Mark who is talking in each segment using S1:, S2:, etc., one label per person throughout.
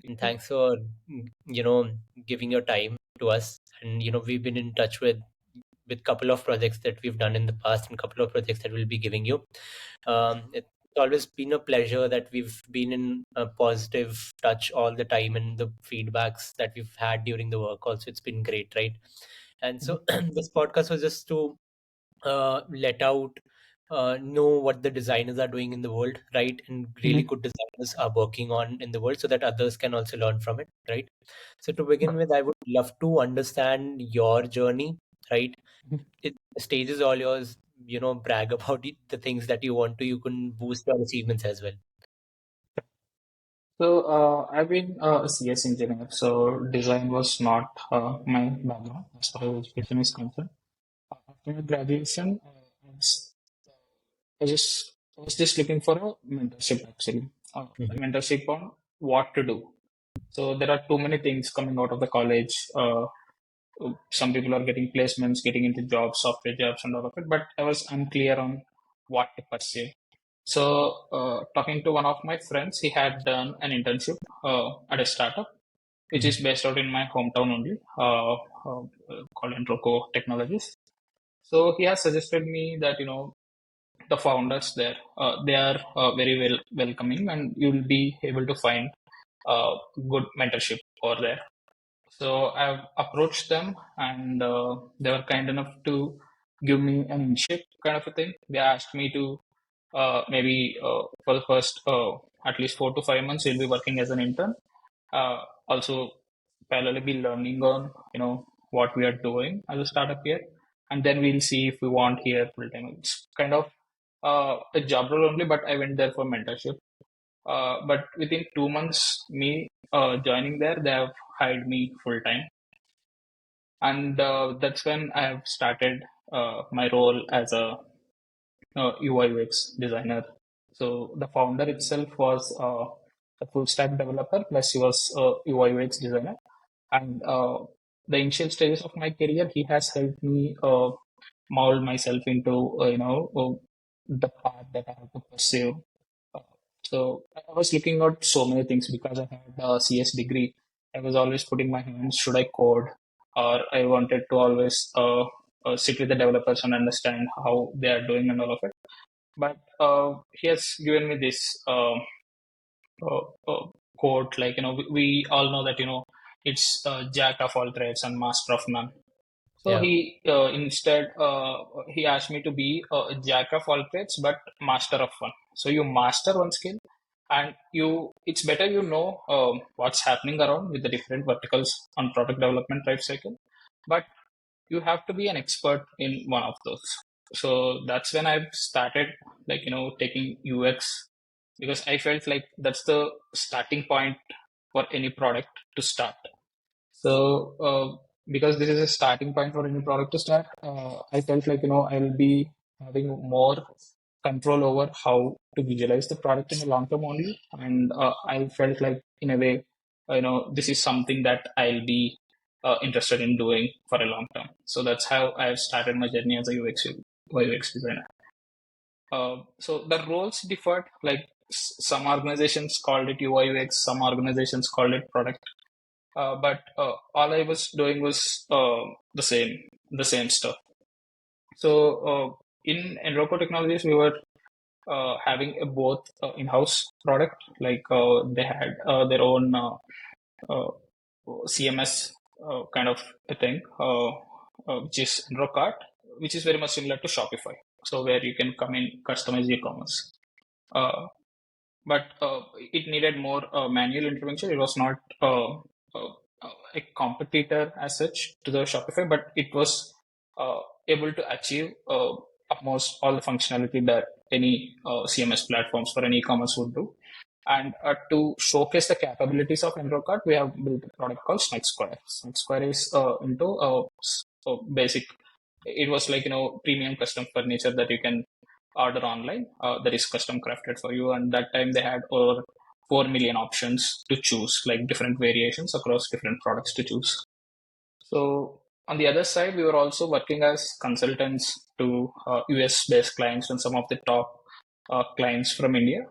S1: and thanks for giving your time to us. And we've been in touch with couple of projects that we've done in the past and couple of projects that we'll be giving you. It's always been a pleasure that we've been in a positive touch all the time, and the feedbacks that we've had during the work also, it's been great, right? And so this podcast was just to let out know what the designers are doing in the world, right? And really
S2: Mhm.
S1: good designers are working on in the world, so that others can also learn from it, right? So to begin with, I would love to understand your journey, right? The stage is all yours. Brag about the things that you want to. You can boost your achievements as well.
S2: So I've been a CS engineer, so design was not my background as far as education is concerned. After my graduation, I was just looking for a mentorship actually, a
S1: Mhm.
S2: mentorship on what to do. So there are too many things coming out of the college. Some people are getting placements, getting into jobs, software jobs, and all of it, but I was unclear on what to pursue. So, talking to one of my friends, he had done an internship at a startup, which is
S1: Mhm.
S2: based out in my hometown only, called Enroco Technologies. So he has suggested me that the founders there, they are very welcoming, and you will be able to find good mentorship over there. So I've approached them, and they were kind enough to give me an internship kind of a thing. They asked me to maybe for the first at least 4 to 5 months, you'll be working as an intern. Also, parallelly be learning on what we are doing as a startup here, and then we'll see if we want here full time. It's kind of a job role only, but I went there for mentorship. But within 2 months, me joining there, they have hired me full time, and that's when I have started my role as a UI UX designer. So the founder itself was a full stack developer, plus he was a UI UX designer. And the initial stages of my career, he has helped me mold myself into the path that I have to pursue. Uh, so I was looking at so many things because I had a CS degree. I was always putting my hands, should I code? Or I wanted to always sit with the developers and understand how they are doing and all of it. But he has given me this uh, uh, quote, like, we all know that, it's jack of all trades and master of none. So
S1: Yeah.
S2: he instead he asked me to be a jack of all trades but master of one. So you master one skill, and it's better what's happening around with the different verticals on product development life cycle, but you have to be an expert in one of those. So that's when I've started, like, taking UX, because I felt like that's the starting point for any product to start. So, because this is a starting point for any product to start, I felt like, I'll be having more control over how to visualize the product in the long term only. And I felt like, in a way, this is something that I'll be interested in doing for a long term. So that's how I've started my journey as a UX designer. So the roles differed. Like some organizations called it UI UX, some organizations called it product, but all I was doing was the same stuff. So in Enroco Technologies, we were having a both in-house product, like they had their own uh, CMS kind of a thing, which is Enrocart, which is very much similar to Shopify. So where you can come in, customize e-commerce. Uh, but it needed more manual intervention. It was not a competitor as such to the Shopify, but it was able to achieve almost all the functionality that any CMS platforms for an e-commerce would do. And to showcase the capabilities of EnroCart, we have built a product called Snack Square. Snack Square is into basic. It was like premium custom furniture that you can order online, that is custom crafted for you. And that time they had over 4 million options to choose, like different variations across different products to choose. So on the other side, we were also working as consultants to US based clients and some of the top clients from India.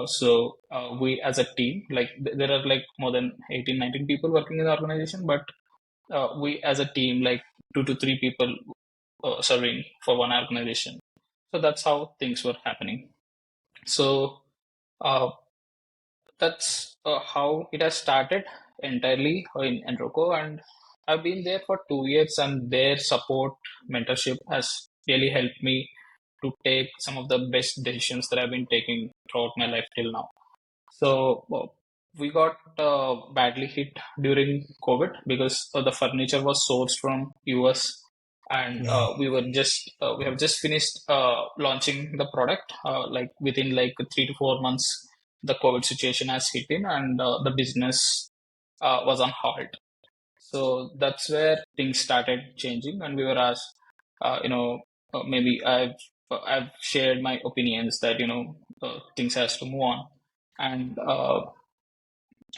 S2: So we as a team, like there are like more than 18, 19 people working in the organization, but we as a team, like 2 to 3 people serving for one organization. So that's how things were happening. So uh, that's how it has started entirely in Enroco, and I've been there for 2 years, and their support, mentorship has really helped me to take some of the best decisions that I've been taking throughout my life till now. So we got badly hit during COVID because the furniture was sourced from US, and
S1: Mm.
S2: we have just finished launching the product. Like within like 3 to 4 months, the COVID situation has hit in, and the business was on halt. So that's where things started changing, and we were asked, maybe I've shared my opinions that things has to move on, and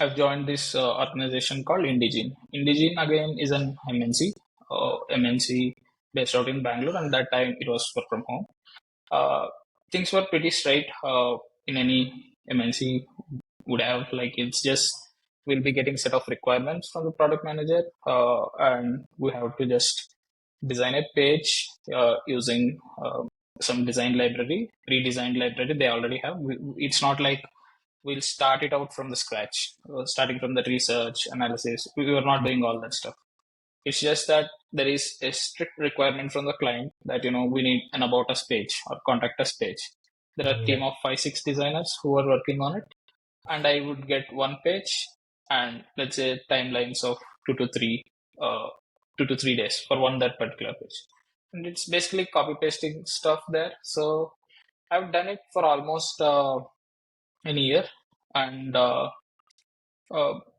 S2: I've joined this organization called Indigene. Indigene again is an MNC based out in Bangalore, and that time it was work from home. Uh, Things were pretty straight in any MNC would have. Like it's just we'll be getting set of requirements from the product manager, and we have to just design a page using some design library, pre-designed library they already have. It's not like we'll start it out from the scratch, starting from the research analysis. We were not doing all that stuff. It's just that there is a strict requirement from the client that we need an about us page or contact us page. There are a
S1: Yeah.
S2: team of 5, 6 designers who are working on it, and I would get one page and let's say timelines of 2 to 3, uh, 2 to 3 days for one that particular page, and it's basically copy pasting stuff there. So I've done it for almost an year, and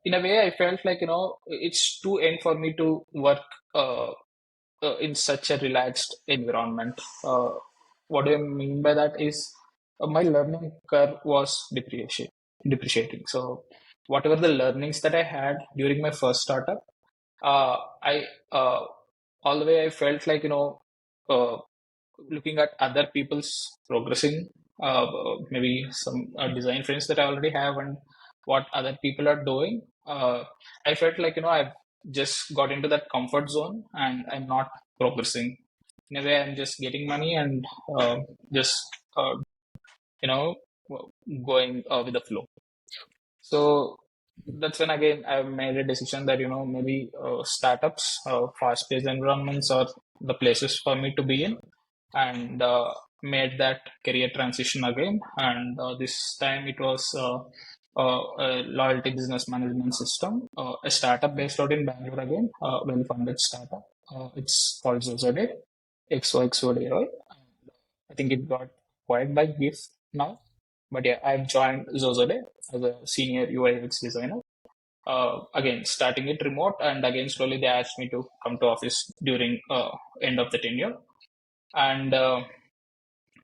S2: in a way, I felt like it's too end for me to work uh, in such a relaxed environment. What do I mean by that is my learning curve was depreciating. So whatever the learnings that I had during my first startup, I all the way I felt like uh, looking at other people's progressing, maybe some design friends that I already have, and what other people are doing. I felt like I've just got into that comfort zone, and I'm not progressing. In a way, I'm just getting money and just uh, you know going with the flow. So that's when again I made a decision that maybe startups, fast-paced environments are the places for me to be in, and made that career transition again. And this time it was a loyalty business management system, a startup based out in Bangalore again, well-funded startup. It's called Zozode, XOXODE, right? I think it got acquired by GIF now. But yeah, I've joined Zozode as a senior UI/UX designer. Again, starting it remote, and again slowly they asked me to come to office during end of the tenure. And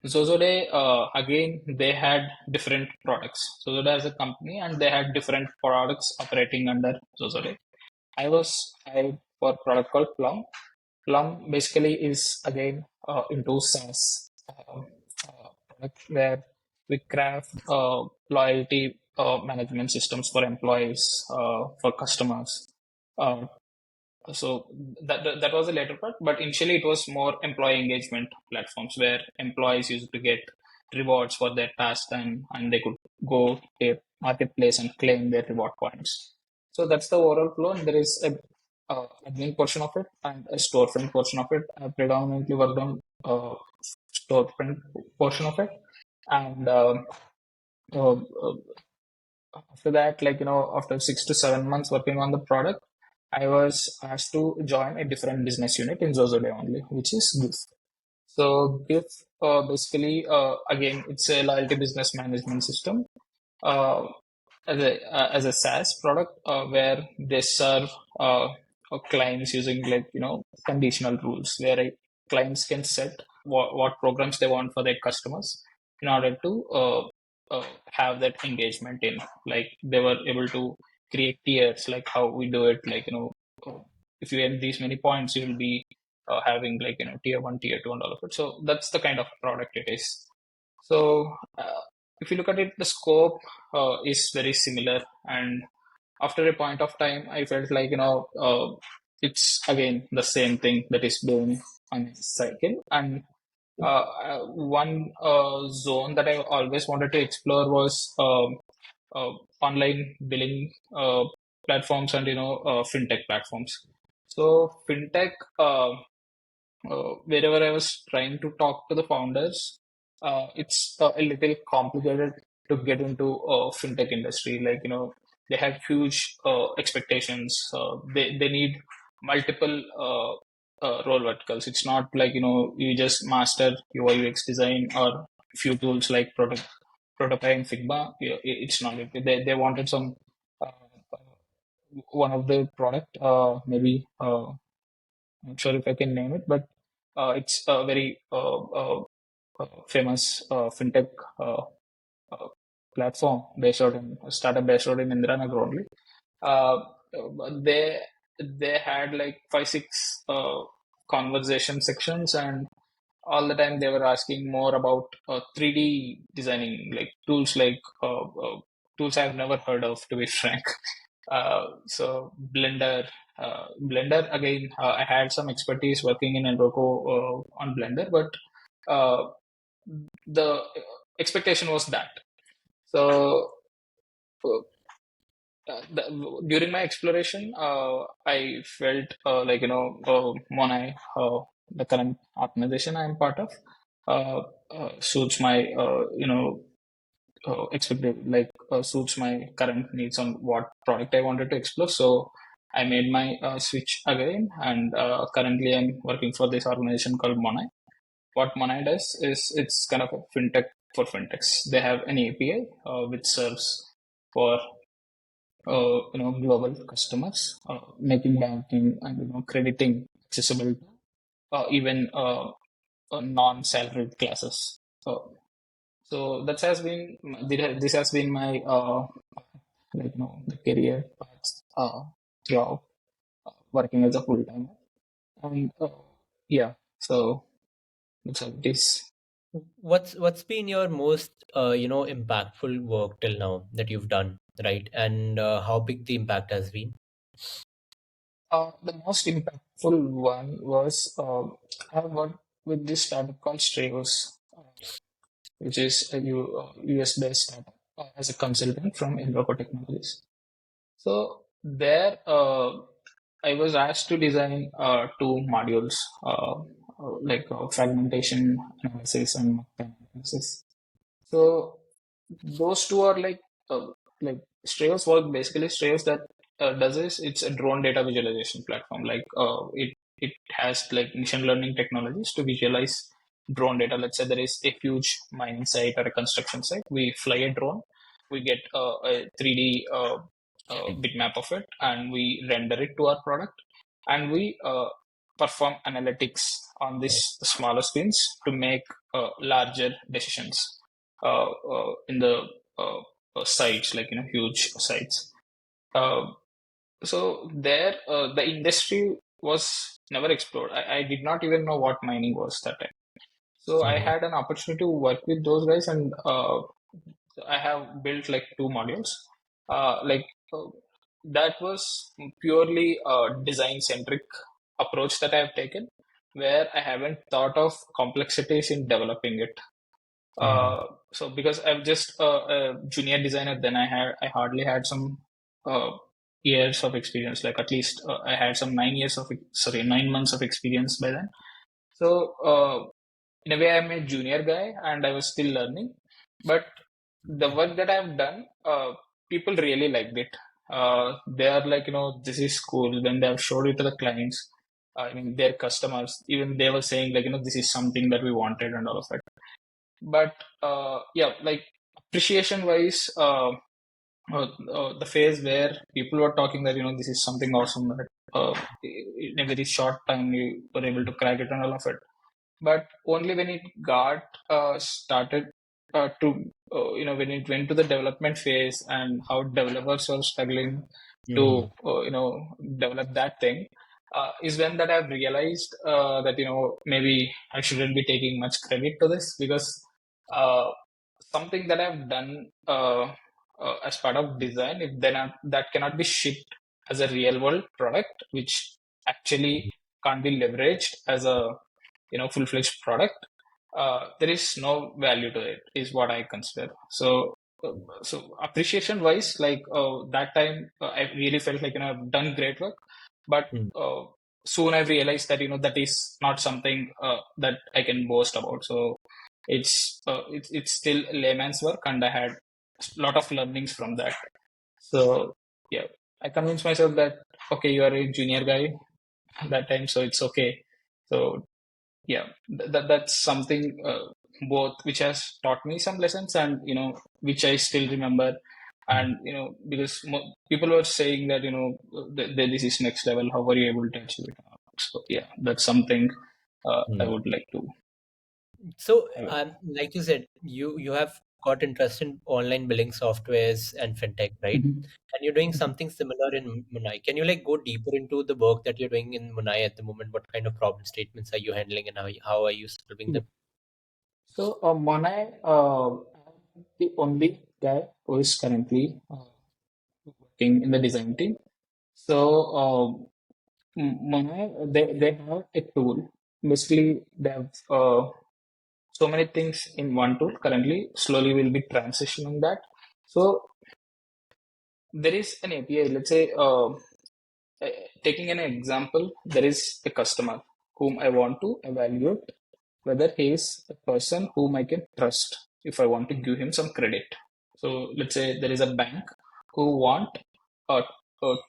S2: Zozode, again, they had different products. Zozode as a company, and they had different products operating under Zozode. I was hired for a product called Plum. Plum basically is again into SaaS product where we craft loyalty management systems for employees, for customers. Uh, so that was a later part, but initially it was more employee engagement platforms where employees used to get rewards for their task time, and they could go to a marketplace and claim their reward points. So that's the overall flow, and there is a admin portion of it and a storefront portion of it. I predominantly worked on storefront portion of it, and uh, uh, after that, like after 6 to 7 months working on the product, I was asked to join a different business unit in Zozode only, which is GIF. So GIF basically, again, it's a loyalty business management system, uh, as a SaaS product, where they serve clients using like conditional rules, where clients can set what programs they want for their customers in order to have that engagement in. Like they were able to create tiers, like how we do it. Like if you earn these many points, you will be having like tier 1, tier 2, and all of it. So that's the kind of product it is. So if you look at it, the scope is very similar, and after a point of time, I felt like it's again the same thing that is doing on a cycle. And one zone that I always wanted to explore was online billing platforms and fintech platforms. So fintech. Wherever I was trying to talk to the founders, it's a little complicated to get into fintech industry. Like, they have huge expectations. They need multiple role verticals. It's not like, you just master UI UX design or few tools like prototype and Figma. It's not. They wanted some uh, one of the product, maybe. Not sure if I can name it, but it's a very famous fintech uh, uh, platform based out in a startup based out in Indiranagar only. Uh, they they had like 5 6 conversation sections, and all the time they were asking more about 3D designing, like tools I've never heard of, to be frank. So Blender again, I had some expertise working in Enroco on Blender, but uh, the expectation was that. So during my exploration, I felt Monnai, the current organization I am part of, suits my suits my current needs on what product I wanted to explore. So I made my switch again, and currently I'm working for this organization called Monnai. What Monnai does is it's kind of a fintech for fintechs. They have an API which serves for global customers, making banking and crediting accessible to even non-salaried classes. So that has been this has been my the career path throughout working as a full timer. And yeah, so that's how it is.
S1: What's been your most impactful work till now that you've done, right? And how big the impact has been?
S2: The most impactful one was I worked with this startup called Strayos, which is a US based startup as a consultant from Invoco Technologies. So there, I was asked to design 2 modules, fragmentation analysis and markdown analysis. So those two are like Straos work. Basically, Straos that does is it's a drone data visualization platform. It has like machine learning technologies to visualize drone data. Let's say there is a huge mining site or a construction site. We fly a drone, we get a 3D bitmap of it, and we render it to our product, and we perform analytics on these smaller screens to make larger decisions in the sites, like huge sites. Uh, so there, the industry was never explored. I did not even know what mining was that time. So I
S1: Mhm.
S2: had an opportunity to work with those guys, and I have built like 2 modules. Uh, like uh, that was purely a design centric approach that I have taken, where I haven't thought of complexities in developing it.
S1: Mhm.
S2: So because I'm just a junior designer, then I hardly had some uh, years of experience. Like at least I had some 9 years of 9 months of experience by then. So in a way, I'm a junior guy and I was still learning. But the work that I've done, people really liked it. They are like, this is cool. When they have showed it to the clients, I mean, their customers, even they were saying like, this is something that we wanted and all of that. But yeah, like appreciation wise, the phase where people were talking that this is something awesome that in a very short time you were able to crack it and all of it. But only when it got started to when it went to the development phase and how developers were struggling to
S1: Mhm.
S2: develop that thing, is when that I've realized that maybe I shouldn't be taking much credit to this, because uh, something that I've done as part of design, if then that cannot be shipped as a real world product, which actually can't be leveraged as a full fledged product, there is no value to it, is what I consider. So appreciation wise, like that time, I really felt like I've done great work, but
S1: Mm,
S2: uh, soon I realized that that is not something that I can boast about. So it's still layman's work, and I had a lot of learnings from that. So yeah, I convinced myself that okay, you are a junior guy that time, so it's okay. So yeah, that's something both which has taught me some lessons, and which I still remember.
S1: mm,
S2: And because people were saying that this is next level, how are you able to achieve it? So yeah, that's something I
S1: mm.
S2: would like to
S1: So,
S2: have.
S1: like you said, you have got interest in online billing softwares and fintech, right?
S2: Mhm.
S1: And you're doing something similar in Monnai. Can you like go deeper into the work that you're doing in Monnai at the moment? What kind of problem statements are you handling, and how are you solving
S2: Yeah.
S1: them?
S2: So Monnai, I'm the only guy who is currently working in the design team. So Monnai, they have a tool. Basically, they have so many things in one tool. Currently, slowly we'll be transitioning that. So there is an API. Let's say, taking an example, there is a customer whom I want to evaluate whether he is a person whom I can trust if I want to give him some credit. So let's say there is a bank who want uh,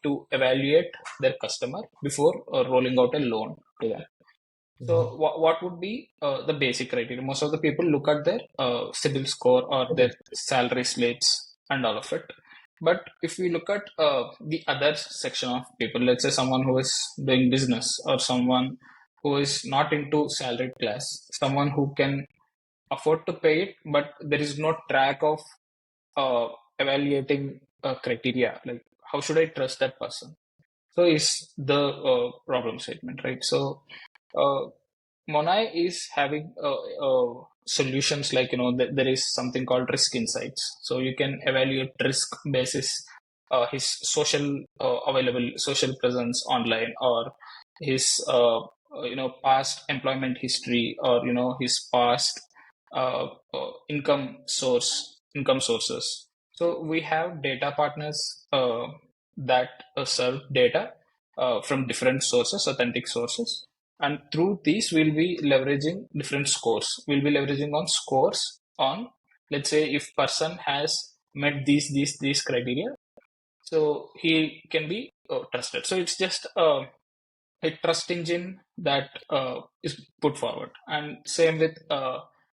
S2: to evaluate their customer before rolling out a loan to them.
S1: Mhm.
S2: So what would be the basic criteria? Most of the people look at their CIBIL score or their salary slips and all of it. But if we look at the other section of people, let's say someone who is doing business or someone who is not into salaried class, someone who can afford to pay it, but there is no track of uh, evaluating criteria. Like, how should I trust that person? So is the problem statement, right? So uh, Monai is having solutions like there is something called risk insights. So you can evaluate risk basis his social available social presence online, or his past employment history, or his past income sources. So we have data partners that serve data from different sources, authentic sources, and through these we'll be leveraging different scores. We'll be leveraging on scores on, let's say, if person has met these criteria, so he can be trusted. So it's just a trust engine that is put forward. And same with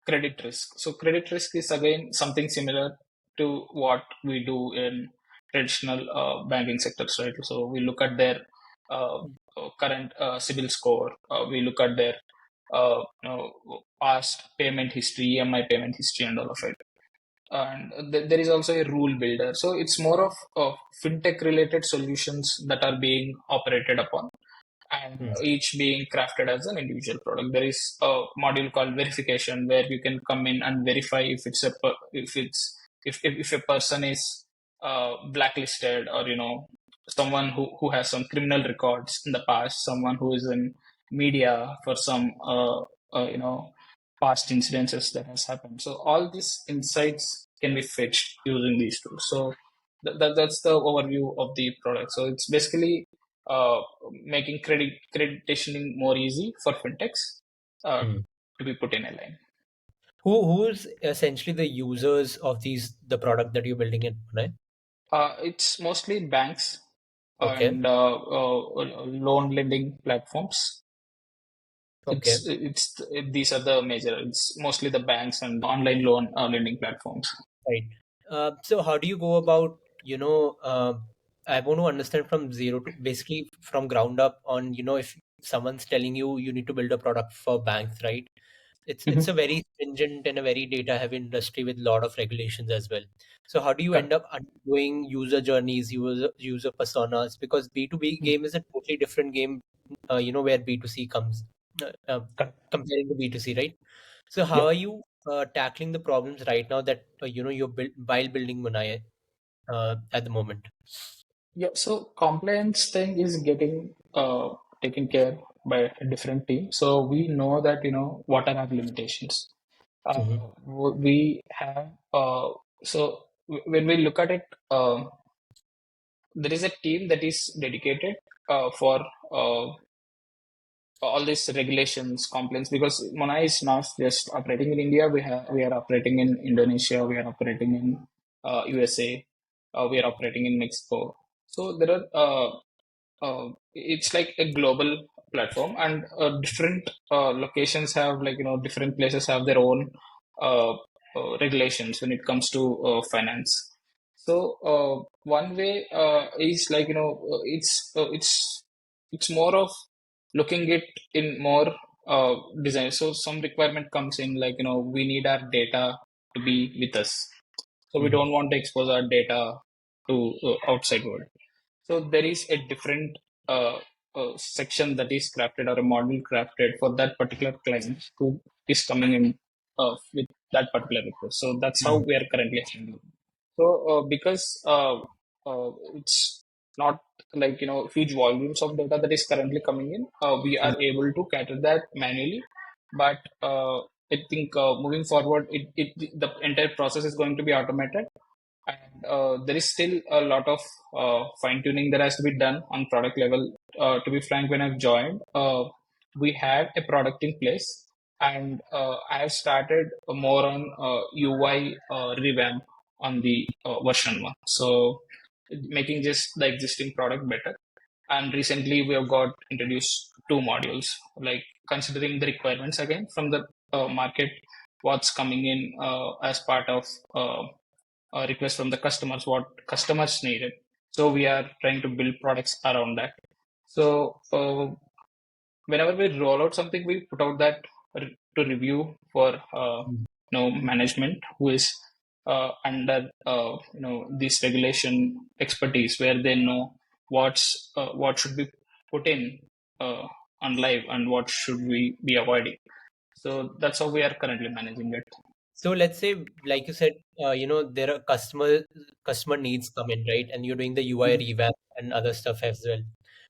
S2: credit risk. So credit risk is again something similar to what we do in traditional banking sectors, right? So we look at their current CIBIL score. We look at their past payment history, EMI payment history, and all of it. And there is also a rule builder. So it's more of fintech related solutions that are being operated upon, and
S1: Mm,
S2: each being crafted as an individual product. There is a module called verification where you can come in and verify if it's if a person is blacklisted, or someone who has some criminal records in the past, someone who is in media for some past incidences that has happened. So all these insights can be fetched using these tools. So that's the overview of the product. So it's basically uh, making creditation more easy for fintechs uh,
S1: mm.
S2: to be put in a line.
S1: Who's essentially the users of the product that you're building in Monnai?
S2: It's mostly banks
S1: Okay,
S2: and loan lending platforms.
S1: okay.
S2: It's these are the major. It's mostly the banks and online loan lending platforms.
S1: Right. So how do you go about, I want to understand from zero to basically from ground up on, if someone's telling you you need to build a product for banks, right? It's a
S2: Mhm.
S1: very stringent and a very data heavy industry with a lot of regulations as well. So how do you end
S2: Correct.
S1: up doing user journeys, user personas? Because B2B
S2: Mhm.
S1: game is a totally different game, where B2C comes,
S2: Correct.
S1: comparing to B2C, right? So how
S2: Yeah.
S1: are you? tackling the problems right now that you're while building Monnai at the moment?
S2: Yeah, so compliance thing is getting taken care by a different team. So we know that what are our limitations.
S1: Hmm.
S2: We have when we look at it, there is a team that is dedicated for all these regulations, complaints, because Mona is not just operating in India. We are operating in Indonesia. We are operating in USA. We are operating in Mexico. So there are it's like a global platform, and different locations have, like, different places have their own regulations when it comes to finance. So one way is, like, it's more of looking it in more design. So some requirement comes in, like, we need our data to be with us, so we
S1: Hmm.
S2: don't want to expose our data to outside world. So there is a different section that is crafted, or a model crafted for that particular client who is coming in with that particular request. So that's how
S1: Hmm.
S2: we are currently handling. So because it's not like, huge volumes of data that is currently coming in, we are able to cater that manually. But I think moving forward, the entire process is going to be automated, and there is still a lot of fine tuning that has to be done on product level. To be frank, when I've joined, we had a product in place, and I have started more on UI revamp on the version one. So making just the existing product better. And recently we have got introduced two modules, like considering the requirements again from the market, what's coming in as part of request from the customers, what customers needed. So we are trying to build products around that. So whenever we roll out something, we put out that to review for management, who is under this regulation expertise, where they know what should be put in uh, on live and what should we be avoiding. So that's how we are currently managing it.
S1: So let's say, like you said, there are customer needs come in, right? And you're doing the UI
S2: Mhm.
S1: revamp and other stuff as well.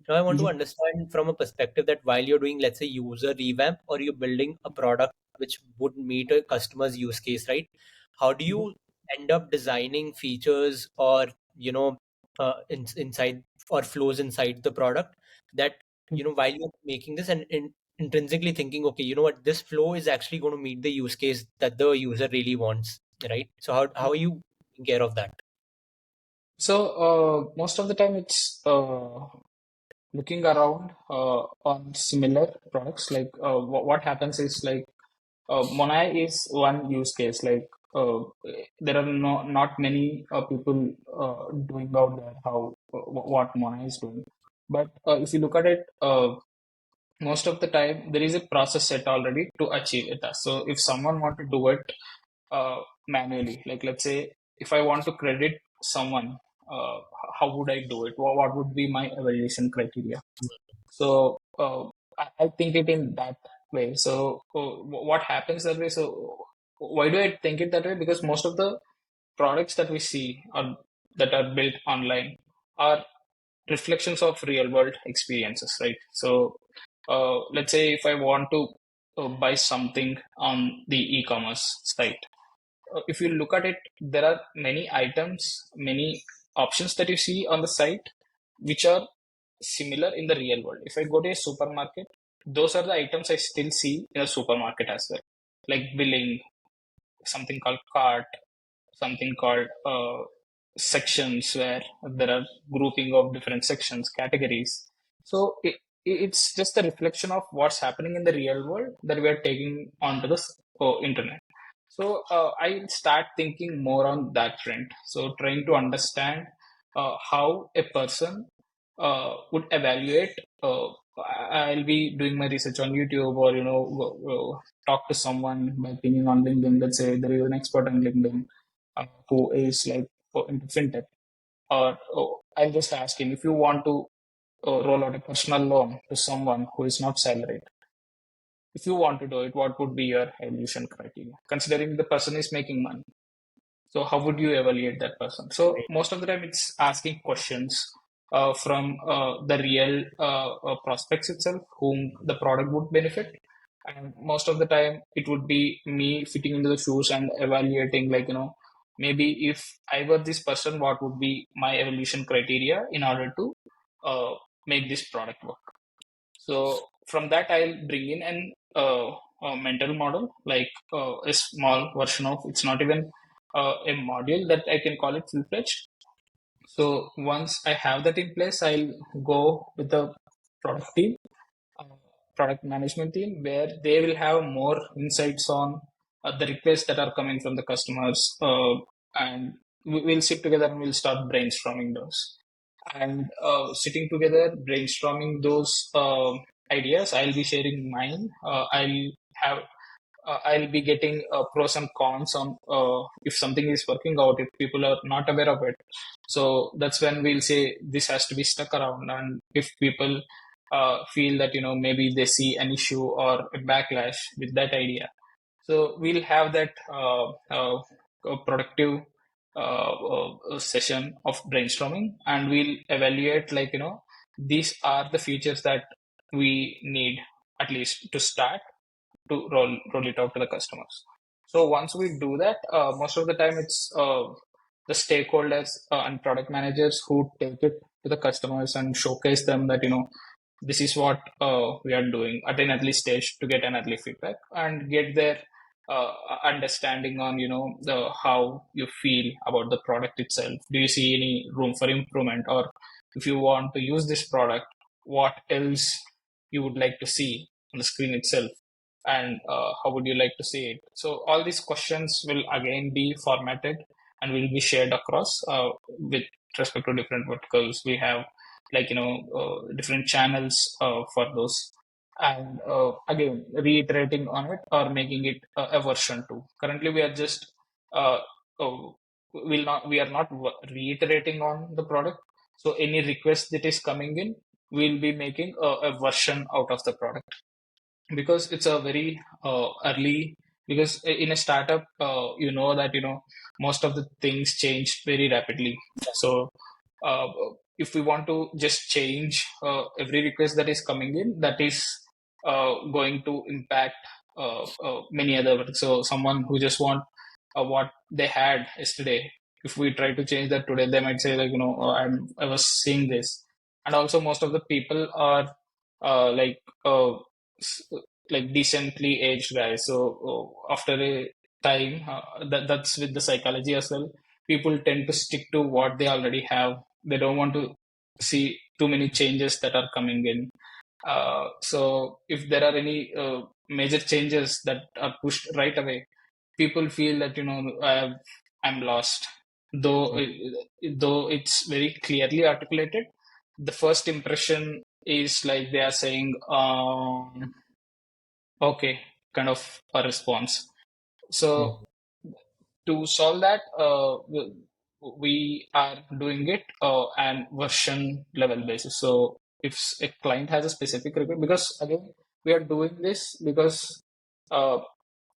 S1: Now I want to
S2: Mhm.
S1: understand from a perspective that while you're doing, let's say, user revamp, or you're building a product which would meet a customer's use case, right? How do
S2: Mhm.
S1: you end up designing features, or inside, or flows inside the product, that while you're making this, and intrinsically thinking, okay, you know what, this flow is actually going to meet the use case that the user really wants, right? So how are you taking care of that?
S2: So most of the time it's looking around on similar products. Like what happens is, like, Monnai is one use case. Like there are not many people doing out there how what Monnai is doing. But if you look at it, most of the time there is a process set already to achieve it. So if someone want to do it manually, like, let's say if I want to credit someone, uh, how would I do it? What would be my evaluation criteria? So I think it in that way. So what happens that way? So why do I think it that way? Because most of the products that we see, or that are built online, are reflections of real world experiences, right? So let's say if I want to buy something on the e-commerce site, if you look at it, there are many items, many options that you see on the site, which are similar in the real world. If I go to a supermarket, those are the items I still see in a supermarket as well, like billing, something called cart, something called sections, where there are grouping of different sections, categories. So it's just a reflection of what's happening in the real world that we are taking onto the internet. So I start thinking more on that front. So trying to understand how a person would evaluate. I'll be doing my research on YouTube, or talk to someone by pinging on LinkedIn. Let's say there is an expert on LinkedIn who is, like, into fintech, or I'll just ask him, if you want to roll out a personal loan to someone who is not salaried, if you want to do it, what would be your evaluation criteria, considering the person is making money? So how would you evaluate that person? So
S1: Right.
S2: most of the time, it's asking questions from the real prospects itself, whom the product would benefit. And most of the time, it would be me fitting into the shoes and evaluating, like, maybe if I were this person, what would be my evaluation criteria in order to uh, make this product work. So from that, I'll bring in a mental model, like a small version of, it's not even a module that I can call it full-fledged. So once I have that in place, I'll go with the product team, uh, product management team, where they will have more insights on the requests that are coming from the customers, and we'll sit together and we'll start brainstorming those. And sitting together, brainstorming those ideas, I'll be sharing mine. Have I'll be getting pros and cons on if something is working out, if people are not aware of it. So that's when we'll say this has to be stuck around. And if people feel that, maybe they see an issue or a backlash with that idea, so we'll have that productive session of brainstorming, and we'll evaluate, like, these are the features that we need, at least to start, to roll it out to the customers. So once we do that, most of the time it's the stakeholders and product managers who take it to the customers and showcase them that, this is what we are doing at an early stage, to get an early feedback and get their understanding on, the how you feel about the product itself. Do you see any room for improvement, or if you want to use this product, what else you would like to see on the screen itself, and how would you like to see it? So all these questions will again be formatted and will be shared across with respect to different verticals. We have, like, different channels for those, and again reiterating on it or making it a version 2. Currently we are just uh, we are not reiterating on the product. So any request that is coming in, we'll be making a version out of the product, because it's a very early, because in a startup, that, most of the things change very rapidly. So uh, if we want to just change every request that is coming in, that is going to impact many other work. So someone who just want what they had yesterday, if we try to change that today, they might say, like, I was seeing this. And also most of the people are like s- like decently aged guys. So after a time, that's with the psychology as well. People tend to stick to what they already have. They don't want to see too many changes that are coming in. So if there are any major changes that are pushed right away, people feel that, I'm lost. Though though it's very clearly articulated, the first impression is like they are saying, okay, kind of a response. So
S1: Mm.
S2: to solve that, we are doing it and version level basis. So if a client has a specific request, because again we are doing this because uh,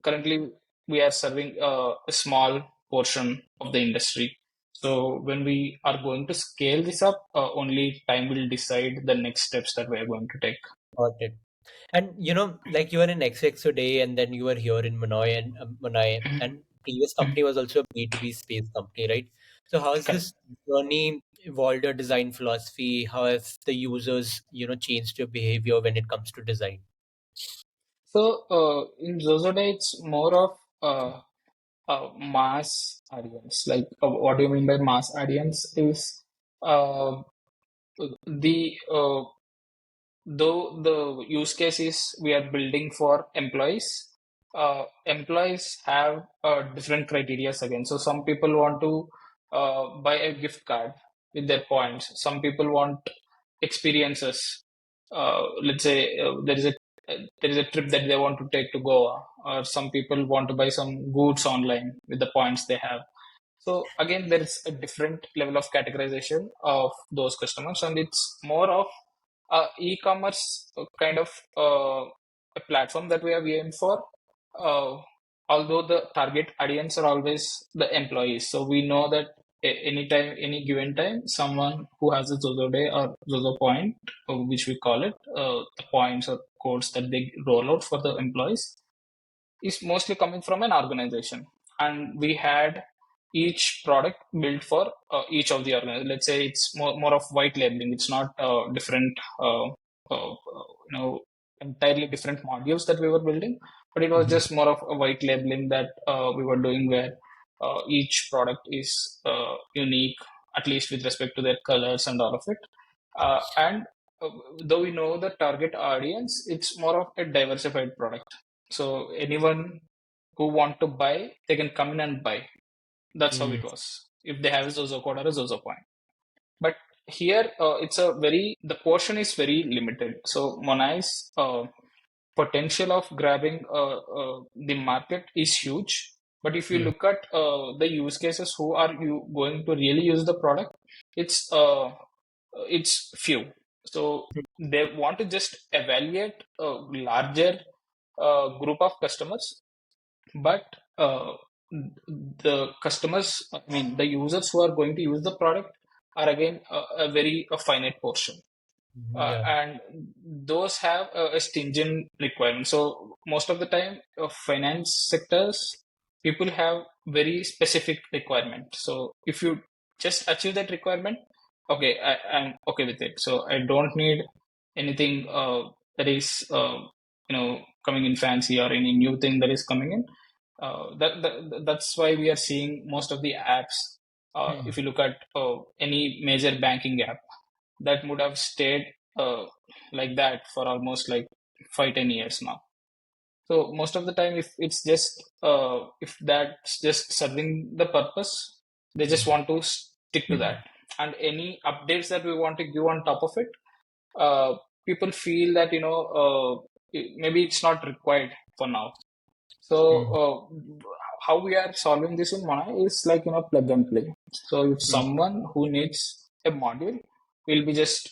S2: currently we are serving a small portion of the industry. So when we are going to scale this up, only time will decide the next steps that we are going to take.
S1: Got it. And like you were in XX today, and then you were here in Monnai, and previous company was also a B2B space company, right? So how has
S2: Correct.
S1: this journey evolved your design philosophy? How have the users, changed your behavior when it comes to design?
S2: So in Zozode, it's more of mass audience. Like, what do you mean by mass audience? Is uh, the though the use case is we are building for employees, employees have different criteria again. So some people want to buy a gift card with their points. Some people want experiences. Let's say there is a trip that they want to take to Goa, or some people want to buy some goods online with the points they have. So again, there is a different level of categorization of those customers, and it's more of e-commerce kind of a platform that we have aimed for, uh, although the target audience are always the employees. So we know that anytime, any given time, someone who has a Zozo Day or Zozo Point, which we call it, the points or codes that they roll out for the employees, is mostly coming from an organization. And we had each product built for each of the organizations. Let's say it's more of white labeling. It's not different, entirely different modules that we were building, but it was
S1: Mhm.
S2: just more of a white labeling that we were doing, where each product is unique, at least with respect to their colors and all of it. And though we know the target audience, it's more of a diversified product. So anyone who want to buy, they can come in and buy. That's how
S1: Mm.
S2: it was. If they have a Zozo code or a Zozo point. But here, the portion is very limited. So Monai's potential of grabbing the market is huge. But if you
S1: Mm.
S2: look at the use cases, who are you going to really use the product? It's it's few. So they want to just evaluate a larger group of customers, but the customers, I mean, the users who are going to use the product are again a very finite portion.
S1: Yeah.
S2: And those have a stringent requirement. So most of the time, finance sectors, people have very specific requirement. So if you just achieve that requirement, okay, I'm okay with it. So I don't need anything that is coming in fancy, or any new thing that is coming in. That's why we are seeing most of the apps. If
S1: Mm.
S2: you look at any major banking app, that would have stayed uh, like that for almost like 5-10 years now. So most of the time, if it's just if that's just serving the purpose, they just
S1: Mm.
S2: want to stick to that. And any updates that we want to give on top of it, uh, people feel that maybe it's not required for now. So
S1: Mm.
S2: how we are solving this in Monnai is like plug and play. So if
S1: Mm.
S2: someone who needs a module, we'll be just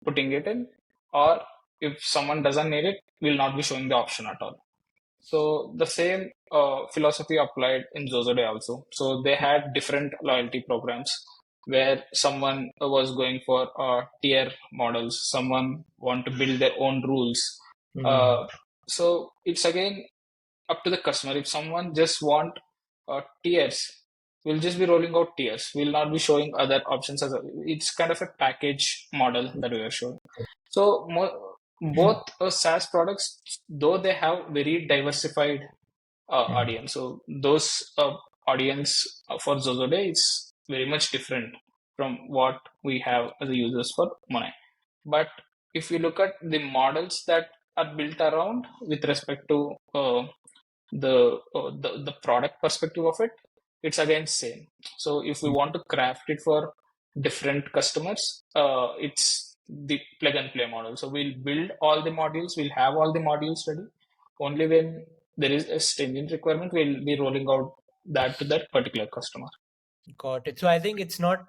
S2: putting it in, or if someone doesn't need it, we'll not be showing the option at all. So the same philosophy applied in Zozode also. So they had different loyalty programs where someone was going for tier models, someone want to build their own rules.
S1: Mm.
S2: Uh, so it's again up to the customer. If someone just want tiers, we'll just be rolling out tiers. We'll not be showing other options as it's kind of a package model that we are showing. So both SaaS products, though they have very diversified
S1: Mm.
S2: audience. So those audience for Zozode is very much different from what we have as a users for Monai. But if you look at the models that are built around with respect to the product perspective of it, it's again same. So if we want to craft it for different customers, it's the plug and play model. So we'll build all the modules, we'll have all the modules ready. Only when there is a stringent requirement, we'll be rolling out that to that particular customer.
S1: Got it. So I think it's not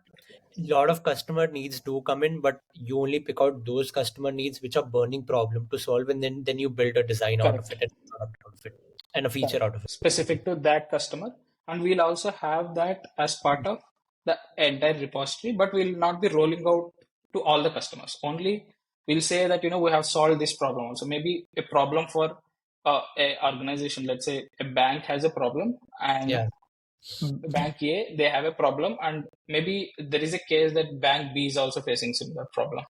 S1: a lot of customer needs do come in, but you only pick out those customer needs which are burning problem to solve, and then you build a design out of
S2: Correct.
S1: it and a product out of it and a feature
S2: Correct.
S1: out of it, basically.
S2: Specific to that customer. And we'll also have that as part of the entire repository, but we'll not be rolling out to all the customers. Only we'll say that, we have solved this problem. Also, maybe a problem for a organization, let's say a bank has a problem, and
S1: Yeah.
S2: bank A, they have a problem, and maybe there is a case that bank B is also facing similar problem.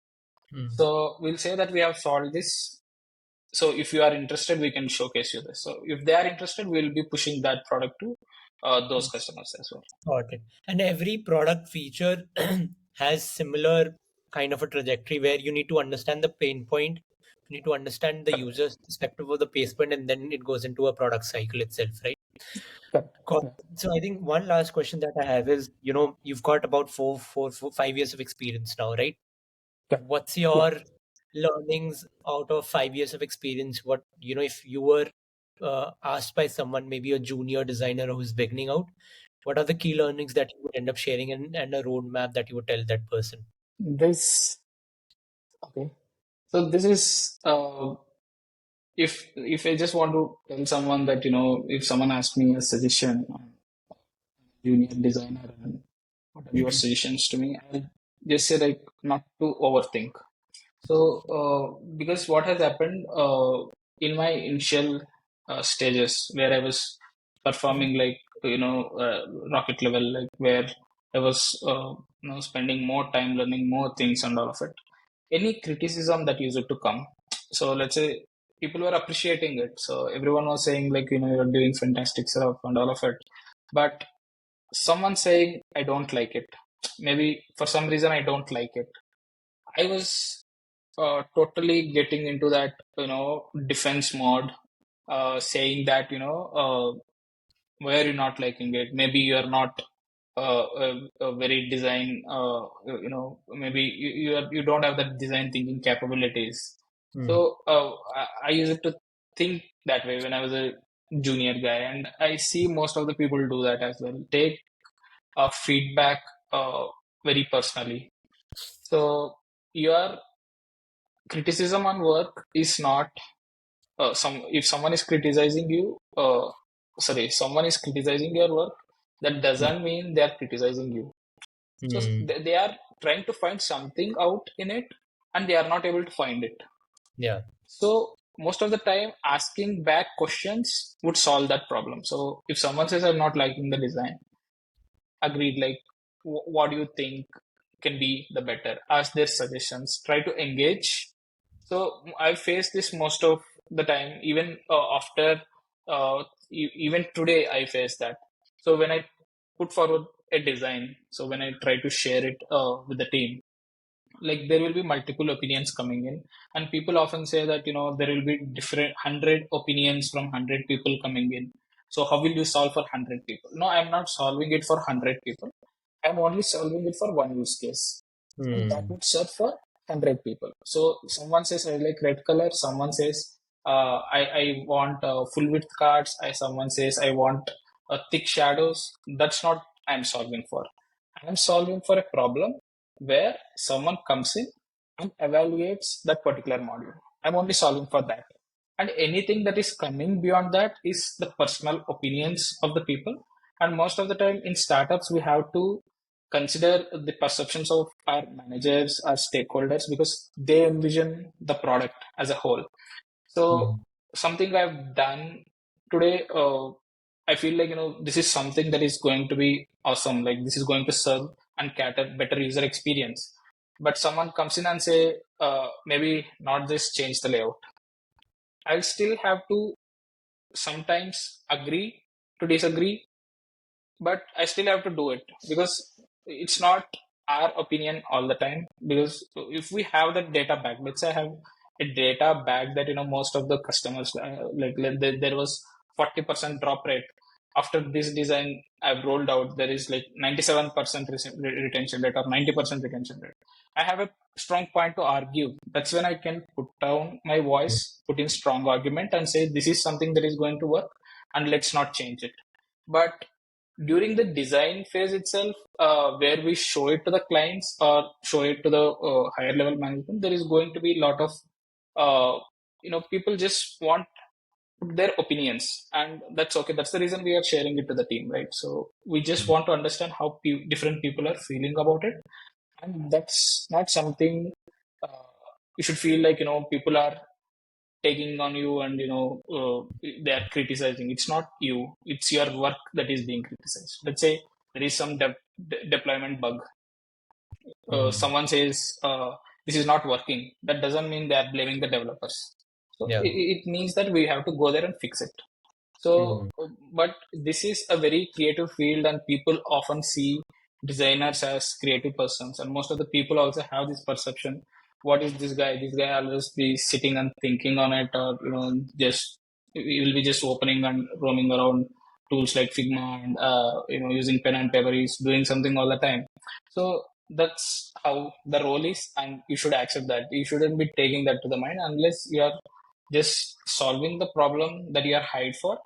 S1: Mm.
S2: So we'll say that we have solved this. So if you are interested, we can showcase you this. So if they are interested, we'll be pushing that product to those customers as well.
S1: Got it. And every product feature has similar kind of a trajectory where you need to understand the pain point, you need to understand the
S2: Correct.
S1: user's perspective of the pain point, and then it goes into a product cycle itself, right?
S2: Correct.
S1: Got
S2: Yeah.
S1: it. So I think one last question that I have is, you've got about 5 years of experience now, right?
S2: Correct.
S1: What's
S2: Yeah.
S1: your learnings out of 5 years of experience? What, if you were asked by someone, maybe a junior designer who's beginning out, what are the key learnings that you would end up sharing, and a roadmap that you would tell that person?
S2: This okay. So this is if I just want to tell someone that, if someone asks me a suggestion, junior designer, and what are your suggestions to me, I'll just say like not to overthink. So because what has happened in my initial stages where I was performing like rocket level, like where I was spending more time learning more things and all of it, any criticism that used to come. So let's say people were appreciating it. So everyone was saying like, you're doing fantastic stuff and all of it. But someone saying, I don't like it. Maybe for some reason I don't like it. I was totally getting into that, defense mode, saying that, why are you not liking it? Maybe you are not a very design, maybe you don't have that design thinking capabilities.
S1: Mm.
S2: So I used to think that way when I was a junior guy, and I see most of the people do that as well. Take feedback uh, very personally. So your criticism on work is not some if someone is criticizing you sorry someone is criticizing your work, that
S1: Mm.
S2: doesn't mean they are criticizing you. So
S1: Mm.
S2: they are trying to find something out in it, and they are not able to find it.
S1: Yeah.
S2: So most of the time asking back questions would solve that problem. So if someone says I'm not liking the design, agreed, like what do you think can be the better, ask their suggestions, try to engage. So I face this most of the time, even after even today I face that. So when I put forward a design, so when I try to share it with the team, like there will be multiple opinions coming in, and people often say that there will be different 100 opinions from 100 people coming in. So how will you solve for 100 people? No, I'm not solving it for 100 people. I'm only solving it for one use case, and that
S1: Mm.
S2: would serve for 100 people. So someone says I like red color, someone says I want full width cards, someone says I want thick shadows. That's not I'm solving for. I'm solving for a problem where someone comes in and evaluates that particular module. I'm only solving for that. And anything that is coming beyond that is the personal opinions of the people. And most of the time in startups, we have to consider the perceptions of our managers, our stakeholders, because they envision the product as a whole. So
S1: Mm.
S2: something I've done today, I feel like this is something that is going to be awesome. Like this is going to serve and cater better user experience. But someone comes in and say, maybe not this, change the layout. I'll still have to sometimes agree to disagree, but I still have to do it because it's not our opinion all the time. Because if we have that data back, let's say I have a data back that most of the customers there was 40% drop rate after this design I've rolled out. There is like 97% retention rate or 90% retention rate. I have a strong point to argue. That's when I can put down my voice, put in strong argument, and say this is something that is going to work, and let's not change it. But during the design phase itself, where we show it to the clients or show it to the higher level management, there is going to be a lot of people just want their opinions, and that's okay. That's the reason we are sharing it to the team, right? So we just want to understand how different people are feeling about it, and that's not something uh, you should feel like people are taking on you, and they are criticizing. It's not you, it's your work that is being criticized. Let's say there is some deployment bug.
S1: Mm.
S2: Someone says this is not working, that doesn't mean they are blaming the developers. So
S1: Yeah.
S2: it means that we have to go there and fix it. So,
S1: Mm.
S2: but this is a very creative field, and people often see designers as creative persons. And most of the people also have this perception: what is this guy? This guy always be sitting and thinking on it, or just he will be just opening and roaming around tools like Figma and using pen and paper. He's doing something all the time. So that's how the role is, and you should accept that. You shouldn't be taking that to the mind unless you are just solving the problem that you are hired for.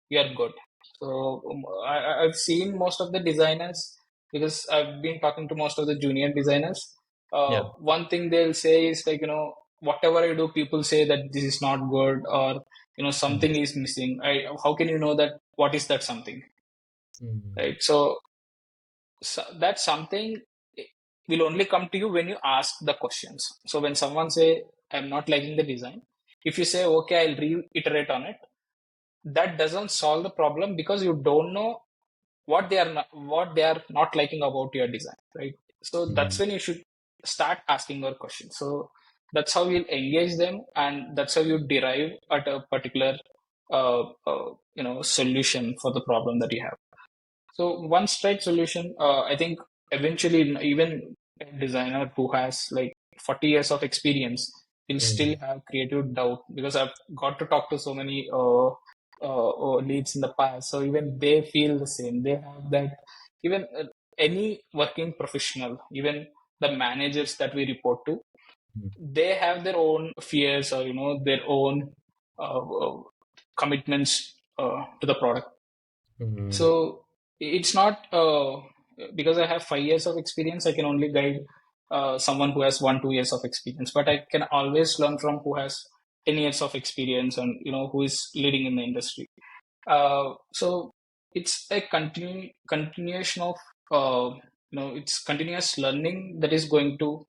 S2: You are good. So I've seen most of the designers, because I've been talking to most of the junior designers.
S1: Yeah.
S2: One thing they'll say is like, whatever I do, people say that this is not good, or
S1: Mm,
S2: something is missing. How can you know that what is that something,
S1: mm,
S2: right? So that something will only come to you when you ask the questions. So when someone say, I'm not liking the design, if you say, okay, I'll reiterate on it, that doesn't solve the problem, because you don't know what they are not liking about your design, right? So that's
S1: mm,
S2: when you should start asking your questions. So that's how you'll engage them, and that's how you derive at a particular solution for the problem that you have. So one straight solution, I think eventually even a designer who has like 40 years of experience will still
S1: mm,
S2: have creative doubt, because I've got to talk to so many leads in the past. So even they feel the same. They have that. Even any working professional, even the managers that we report to,
S1: mm,
S2: they have their own fears, or their own commitments to the product.
S1: mm,
S2: So it's not because I have 5 years of experience, I can only guide someone who has 1, 2 years of experience. But I can always learn from who has 10 years of experience, and who is leading in the industry. So it's a continuation of it's continuous learning that is going to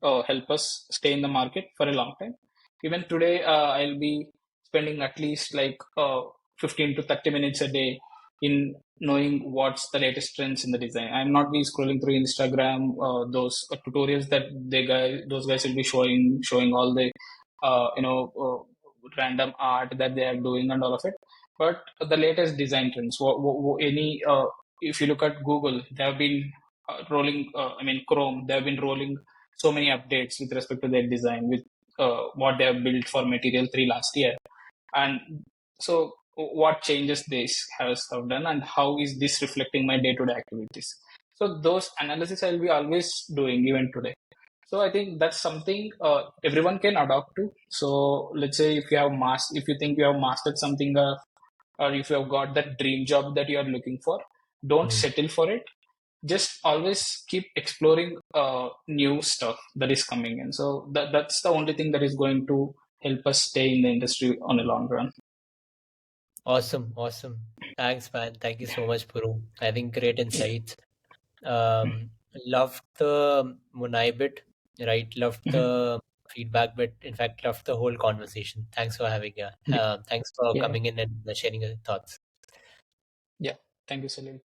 S2: help us stay in the market for a long time. Even today, I'll be spending at least like 15 to 30 minutes a day in knowing what's the latest trends in the design. I'm not be scrolling through Instagram, those tutorials that those guys will be showing all the random art that they are doing and all of it. But the latest design trends, if you look at Google, they have been rolling. I mean, Chrome, they have been rolling so many updates with respect to their design, with what they have built for Material 3 last year. And so what changes this has have done, and how is this reflecting my day-to-day activities? So those analysis I'll be always doing even today. So I think that's something everyone can adopt to. So let's say if you think you have mastered something, or if you have got that dream job that you are looking for, don't
S1: mm.
S2: settle for it. Just always keep exploring new stuff that is coming in. So that's the only thing that is going to help us stay in the industry on a long run.
S1: Awesome, awesome. Thanks, man. Thank you so much, Puru. I think great
S2: Yeah.
S1: insights. Loved the Monnai bit, right? Loved
S2: Mhm.
S1: the feedback bit. In fact, loved the whole conversation. Thanks for having
S2: Yeah.
S1: thanks for
S2: Yeah.
S1: coming in and sharing your thoughts.
S2: Yeah. Thank you, Salim.